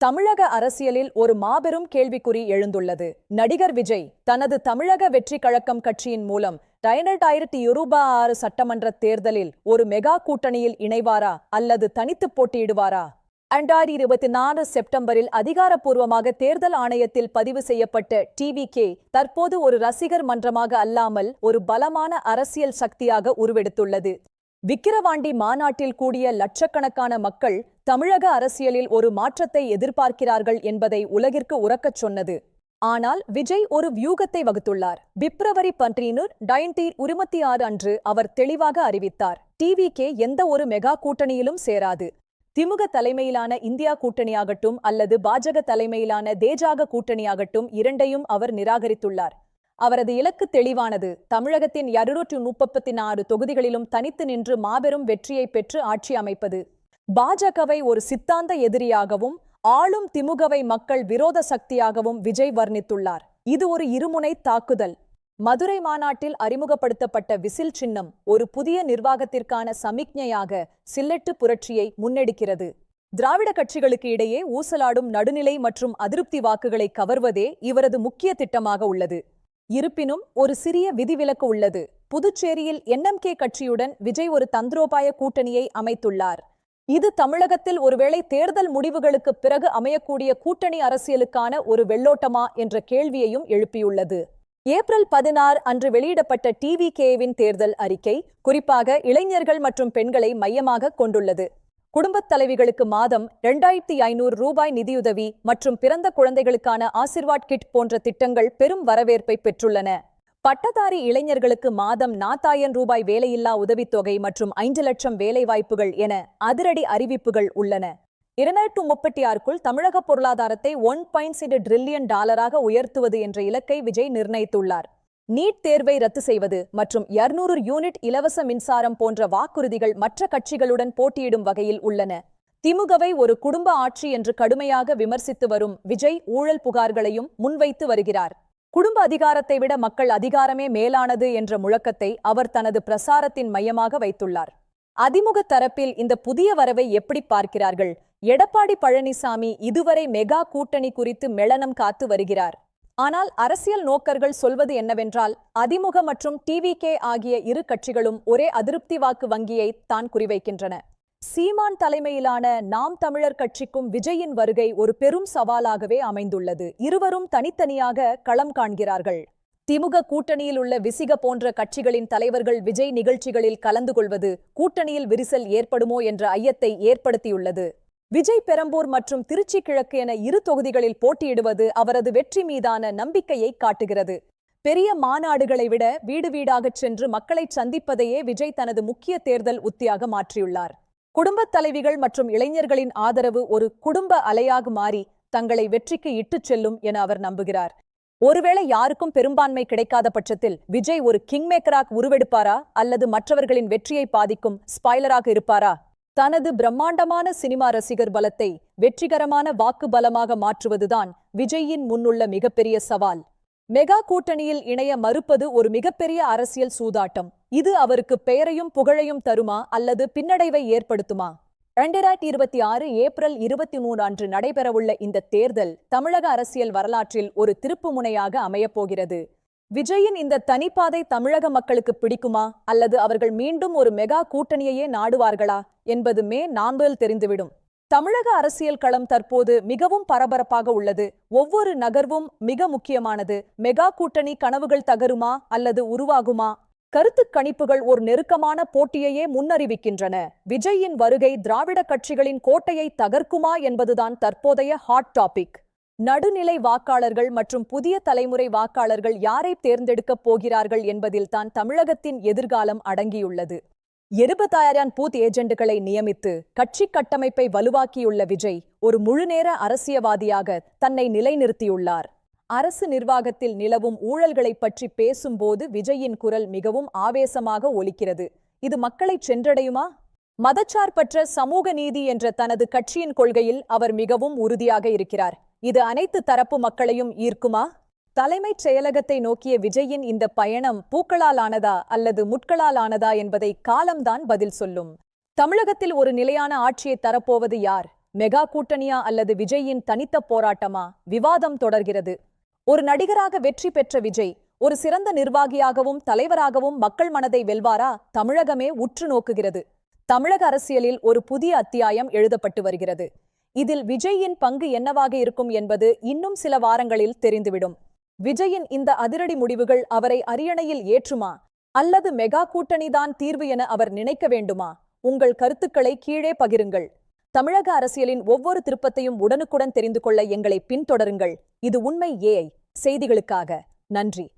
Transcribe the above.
தமிழக அரசியலில் ஒரு மாபெரும் கேள்விக்குறி எழுந்துள்ளது. நடிகர் விஜய் தனது தமிழக வெற்றி கழகம் கட்சியின் மூலம் 2026 சட்டமன்ற தேர்தலில் ஒரு மெகா கூட்டணியில் இணைவாரா அல்லது தனித்து போட்டியிடுவாரா? 2024 செப்டம்பரில் அதிகாரப்பூர்வமாக தேர்தல் ஆணையத்தில் பதிவு செய்யப்பட்ட டிவிகே தற்போது ஒரு ரசிகர் மன்றமாக அல்லாமல் ஒரு பலமான அரசியல் சக்தியாக உருவெடுத்துள்ளது. விக்கிரவாண்டி மாநாட்டில் கூடிய லட்சக்கணக்கான மக்கள் தமிழக அரசியலில் ஒரு மாற்றத்தை எதிர்பார்க்கிறார்கள் என்பதை உலகிற்கு உரக்கச் சொன்னது. ஆனால் விஜய் ஒரு வியூகத்தை வகுத்துள்ளார். பிப்ரவரி 2026 அன்று அவர் தெளிவாக அறிவித்தார், டிவிகே எந்த ஒரு மெகா கூட்டணியிலும் சேராது. திமுக தலைமையிலான இந்தியா கூட்டணியாகட்டும் அல்லது பாஜக தலைமையிலான தேஜக கூட்டணியாகட்டும் இரண்டையும் அவர் நிராகரித்துள்ளார். அவரது இலக்கு தெளிவானது. தமிழகத்தின் 234 தொகுதிகளிலும் தனித்து நின்று மாபெரும் வெற்றியை பெற்று ஆட்சி அமைப்பது. பாஜகவை ஒரு சித்தாந்த எதிரியாகவும் ஆளும் திமுகவை மக்கள் விரோத சக்தியாகவும் விஜய் வர்ணித்துள்ளார். இது ஒரு இருமுனை தாக்குதல். மதுரை மாநாட்டில் அறிமுகப்படுத்தப்பட்ட விசில் சின்னம் ஒரு புதிய நிர்வாகத்திற்கான சமிக்ஞையாக சில்லெட்டு புரட்சியை முன்னெடுக்கிறது. திராவிட கட்சிகளுக்கு இடையே ஊசலாடும் நடுநிலை மற்றும் அதிருப்தி வாக்குகளை கவர்வதே இவரது முக்கிய திட்டமாக உள்ளது. இருப்பினும் ஒரு சிறிய விதிவிலக்கு உள்ளது. புதுச்சேரியில் NMK கட்சியுடன் விஜய் ஒரு தந்திரோபாய கூட்டணியை அமைத்துள்ளார். இது தமிழகத்தில் ஒருவேளை தேர்தல் முடிவுகளுக்கு பிறகு அமையக்கூடிய கூட்டணி அரசியலுக்கான ஒரு வெள்ளோட்டமா என்ற கேள்வியையும் எழுப்பியுள்ளது. ஏப்ரல் 16 அன்று வெளியிடப்பட்ட டிவிகேவின் தேர்தல் அறிக்கை குறிப்பாக இளைஞர்கள் மற்றும் பெண்களை மையமாக கொண்டுள்ளது. குடும்பத் தலைவிகளுக்கு மாதம் 2500 ரூபாய் நிதியுதவி மற்றும் பிறந்த குழந்தைகளுக்கான ஆசிர்வாட் கிட் போன்ற திட்டங்கள் பெரும் வரவேற்பை பெற்றுள்ளன. பட்டதாரி இளைஞர்களுக்கு மாதம் 4000 ரூபாய் வேலையில்லா உதவித்தொகை மற்றும் 5 லட்சம் வேலைவாய்ப்புகள் என அதிரடி அறிவிப்புகள் உள்ளன. 2036க்குள் தமிழக பொருளாதாரத்தை $1.6 டிரில்லியன் உயர்த்துவது என்ற இலக்கை விஜய் நிர்ணயித்துள்ளார். நீட் தேர்வை ரத்து செய்வது மற்றும் 200 யூனிட் இலவச மின்சாரம் போன்ற வாக்குறுதிகள் மற்ற கட்சிகளுடன் போட்டியிடும் வகையில் உள்ளன. திமுகவை ஒரு குடும்ப ஆட்சி என்று கடுமையாக விமர்சித்து வரும் விஜய் ஊழல் புகார்களையும் முன்வைத்து வருகிறார். குடும்ப அதிகாரத்தை விட மக்கள் அதிகாரமே மேலானது என்ற முழக்கத்தை அவர் தனது பிரசாரத்தின் மையமாக வைத்துள்ளார். அதிமுக தரப்பில் இந்த புதிய வரவை எப்படி பார்க்கிறார்கள்? எடப்பாடி பழனிசாமி இதுவரை மெகா கூட்டணி குறித்து மெளனம் காத்து வருகிறார். ஆனால் அரசியல் நோக்கர்கள் சொல்வது என்னவென்றால் அதிமுக மற்றும் டிவிகே ஆகிய இரு கட்சிகளும் ஒரே அதிருப்தி வாக்கு வங்கியை தான் குறிவைக்கின்றன. சீமான் தலைமையிலான நாம் தமிழர் கட்சிக்கும் விஜயின் வருகை ஒரு பெரும் சவாலாகவே அமைந்துள்ளது. இருவரும் தனித்தனியாக களம் காண்கிறார்கள். திமுக கூட்டணியில் உள்ள விசிக போன்ற கட்சிகளின் தலைவர்கள் விஜய் நிகழ்ச்சிகளில் கலந்து கொள்வது கூட்டணியில் விரிசல் ஏற்படுமோ என்ற ஐயத்தை ஏற்படுத்தியுள்ளது. விஜய் பெரம்பூர் மற்றும் திருச்சி கிழக்கு என இரு தொகுதிகளில் போட்டியிடுவது அவரது வெற்றி மீதான நம்பிக்கையை காட்டுகிறது. பெரிய மாநாடுகளை விட வீடு வீடாகச் சென்று மக்களை சந்திப்பதையே விஜய் தனது முக்கிய தேர்தல் உத்தியாக மாற்றியுள்ளார். குடும்பத் தலைவிகள் மற்றும் இளைஞர்களின் ஆதரவு ஒரு குடும்ப அலையாக மாறி தங்களை வெற்றிக்கு இட்டுச் செல்லும் என அவர் நம்புகிறார். ஒருவேளை யாருக்கும் பெரும்பான்மை கிடைக்காத பட்சத்தில் விஜய் ஒரு கிங்மேக்கராக உருவெடுப்பாரா அல்லது மற்றவர்களின் வெற்றியை பாதிக்கும் ஸ்பாய்லராக இருப்பாரா? தனது பிரம்மாண்டமான சினிமா ரசிகர் பலத்தை வெற்றிகரமான வாக்கு பலமாக மாற்றுவதுதான் விஜயின் முன்னுள்ள மிகப்பெரிய சவால். மெகா கூட்டணியில் இணைய மறுப்பது ஒரு மிகப்பெரிய அரசியல் சூதாட்டம். இது அவருக்கு பெயரையும் புகழையும் தருமா அல்லது பின்னடைவை ஏற்படுத்துமா? 2026 ஏப்ரல் 23 அன்று நடைபெறவுள்ள இந்த தேர்தல் தமிழக அரசியல் வரலாற்றில் ஒரு திருப்புமுனையாக அமையப்போகிறது. விஜயின் இந்த தனிப்பாதை தமிழக மக்களுக்கு பிடிக்குமா அல்லது அவர்கள் மீண்டும் ஒரு மெகா கூட்டணியையே நாடுவார்களா என்பது மே 4 தெரிந்துவிடும். தமிழக அரசியல் களம் தற்போது மிகவும் பரபரப்பாக உள்ளது. ஒவ்வொரு நகர்வும் மிக முக்கியமானது. மெகா கூட்டணி கனவுகள் தகருமா அல்லது உருவாகுமா? கருத்து கணிப்புகள் ஒரு நெருக்கமான போட்டியையே முன்னறிவிக்கின்றன. விஜயின் வருகை திராவிட கட்சிகளின் கோட்டையை தகர்க்குமா என்பதுதான் தற்போதைய ஹாட் டாபிக். நடுநிலை வாக்காளர்கள் மற்றும் புதிய தலைமுறை வாக்காளர்கள் யாரை தேர்ந்தெடுக்கப் போகிறார்கள் என்பதில்தான் தமிழகத்தின் எதிர்காலம் அடங்கியுள்ளது. 70,000 பூத் ஏஜெண்டுகளை நியமித்து கட்சி கட்டமைப்பை வலுவாக்கியுள்ள விஜய் ஒரு முழுநேர அரசியல்வாதியாக தன்னை நிலைநிறுத்தியுள்ளார். அரசு நிர்வாகத்தில் நிலவும் ஊழல்களை பற்றி பேசும்போது விஜயின் குரல் மிகவும் ஆவேசமாக ஒலிக்கிறது. இது மக்களை சென்றடையுமா? மதச்சார்பற்ற சமூக நீதி என்ற தனது கட்சியின் கொள்கையில் அவர் மிகவும் உறுதியாக இருக்கிறார். இது அனைத்து தரப்பு மக்களையும் ஈர்க்குமா? தலைமைச் செயலகத்தை நோக்கிய விஜயின் இந்த பயணம் பூக்களால் ஆனதா அல்லது முட்களால் ஆனதா என்பதை காலம்தான் பதில் சொல்லும். தமிழகத்தில் ஒரு நிலையான ஆட்சியை தரப்போவது யார்? மெகா கூட்டணியா அல்லது விஜயின் தனித்த போராட்டமா? விவாதம் தொடர்கிறது. ஒரு நடிகராக வெற்றி பெற்ற விஜய் ஒரு சிறந்த நிர்வாகியாகவும் தலைவராகவும் மக்கள் மனதை வெல்வாரா? தமிழகமே உற்று நோக்குகிறது. தமிழக அரசியலில் ஒரு புதிய அத்தியாயம் எழுதப்பட்டு வருகிறது. இதில் விஜயின் பங்கு என்னவாக இருக்கும் என்பது இன்னும் சில வாரங்களில் தெரிந்துவிடும். விஜயின் இந்த அதிரடி முடிவுகள் அவரை அரியணையில் ஏற்றுமா அல்லது மெகா கூட்டணிதான் தீர்வு என அவர் நினைக்க வேண்டுமா? உங்கள் கருத்துக்களை கீழே பகிருங்கள். தமிழக அரசியலின் ஒவ்வொரு திருப்பத்தையும் உடனுக்குடன் தெரிந்து கொள்ள எங்களை பின்தொடருங்கள். இது உண்மை AI செய்திகளுக்காக. நன்றி.